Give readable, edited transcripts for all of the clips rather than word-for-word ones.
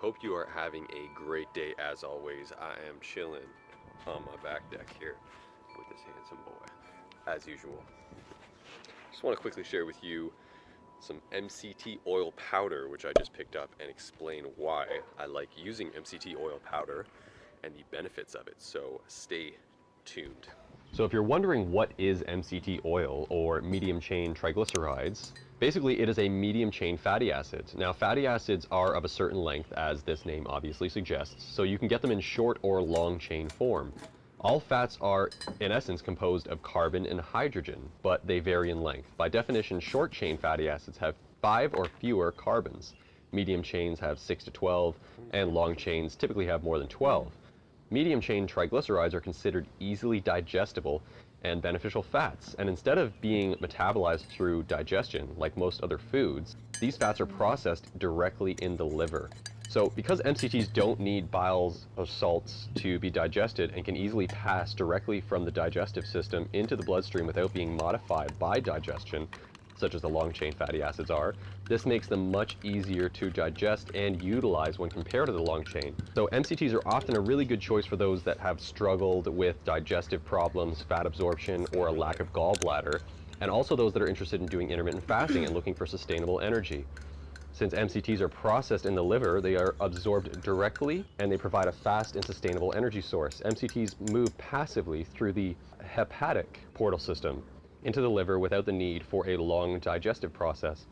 Hope you are having a great day as always. I am chilling on my back deck here with this handsome boy, as usual. Just want to quickly share with you some MCT oil powder, which I just picked up, and explain why I like using MCT oil powder and the benefits of it. So stay tuned. So if you're wondering what is MCT oil, or medium chain triglycerides, basically it is a medium chain fatty acid. Now fatty acids are of a certain length, as this name obviously suggests, so you can get them in short or long chain form. All fats are, in essence, composed of carbon and hydrogen, but they vary in length. By definition, short chain fatty acids have 5 or fewer carbons. Medium chains have 6 to 12, and long chains typically have more than 12. Medium chain triglycerides are considered easily digestible and beneficial fats, and instead of being metabolized through digestion like most other foods, these fats are processed directly in the liver. So because MCTs don't need biles of salts to be digested and can easily pass directly from the digestive system into the bloodstream without being modified by digestion, such as the long chain fatty acids are, this makes them much easier to digest and utilize when compared to the long chain. So MCTs are often a really good choice for those that have struggled with digestive problems, fat absorption, or a lack of gallbladder, and also those that are interested in doing intermittent fasting and looking for sustainable energy. Since MCTs are processed in the liver, they are absorbed directly and they provide a fast and sustainable energy source. MCTs move passively through the hepatic portal system into the liver without the need for a long digestive process.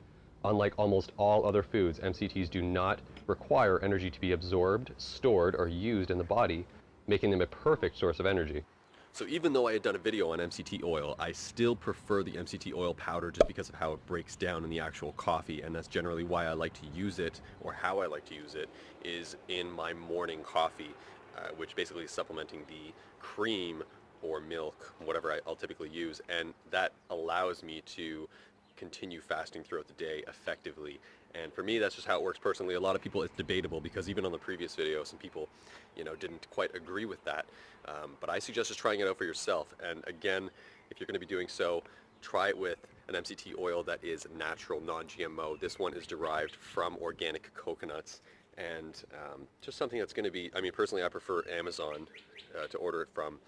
Unlike almost all other foods, MCTs do not require energy to be absorbed, stored, or used in the body, making them a perfect source of energy. So even though I had done a video on MCT oil, I still prefer the MCT oil powder just because of how it breaks down in the actual coffee, and that's generally why I like to use it, or how I like to use it, is in my morning coffee, which basically is supplementing the cream or milk, whatever I'll typically use, and that allows me to continue fasting throughout the day effectively. And for me, that's just how it works personally. A lot of people, it's debatable, because even on the previous video, some people, didn't quite agree with that. But I suggest just trying it out for yourself. And again, if you're going to be doing so, try it with an MCT oil that is natural, non-GMO. This one is derived from organic coconuts, and just something that's going to be, personally, I prefer Amazon to order it from,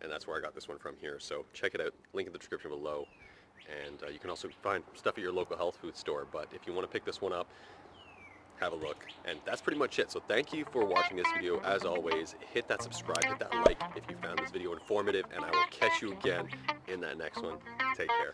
and that's where I got this one from here. So check it out, link in the description below. And you can also find stuff at your local health food store, but if you want to pick this one up, have a look. And that's pretty much it. So thank you for watching this video. As always, hit that subscribe, hit that like if you found this video informative, and I will catch you again in that next one. Take care.